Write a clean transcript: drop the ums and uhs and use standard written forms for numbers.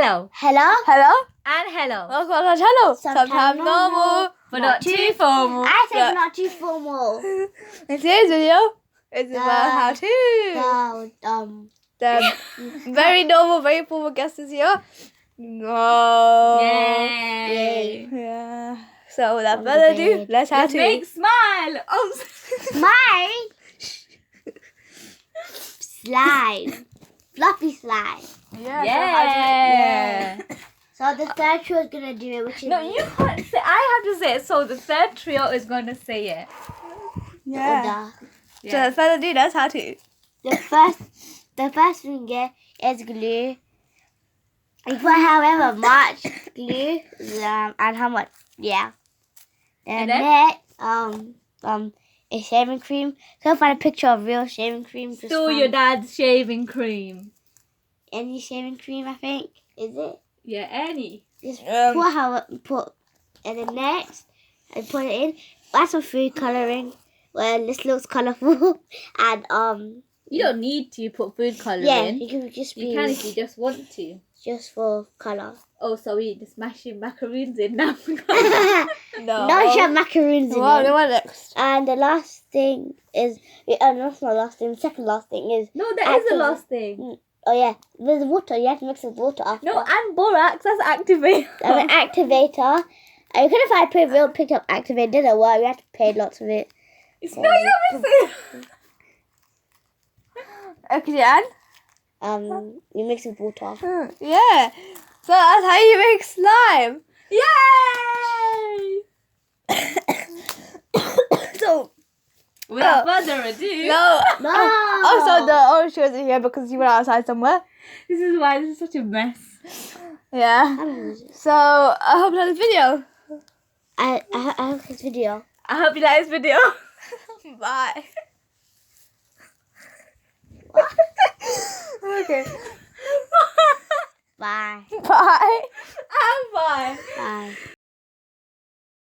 hello. Hello? Hello? And hello. Welcome to our channel. Sometimes normal, But not too formal. I said Yeah. not too formal. In today's video, it's about how to. The very normal, very formal guest is here. No. Yay. Yeah. So without On further the ado, bed. let's how Let's to. make smile. Oh, Mine. Slime. Fluffy slime. Yeah. yeah. So the third show is gonna do it, which is No, you can't say. I have to say it. So the third trio is going to say it. Yeah. So Yeah. without further ado, let's how to. the first finger is glue. You put however much glue, and how much, yeah. And And then? next, is shaving cream. Go find a picture of real shaving cream. Just Steal find your dad's shaving cream. any shaving cream, I think. Is it? Yeah, any. Just Um, and then next, I put it in. Add some food coloring. Well, this looks colorful, and You don't need to put food colour yeah, in. you can just You be can if you just want to. just for color. Oh, so we just smashing macaroons in now. No. No, you have macaroons in Well, it. what next? And the last thing is, that's not last thing. The second last thing is, No, that is the Activate. last thing. oh yeah, there's water. You have to mix with water after. No, and borax, that's activate. And an activator. I could if I picked up activator, didn't work. We had to pay lots of it. It's not your missing. Okay, and? You mix with water. Yeah. So that's how you make slime. Yay! So, Without further ado, no. No. Also, the orange show isn't here because you went outside somewhere. this is why this is such a mess. Yeah. So, I hope you like this video. I have this video. I hope you like this video. Bye. Okay. Bye. Bye. And bye. Bye.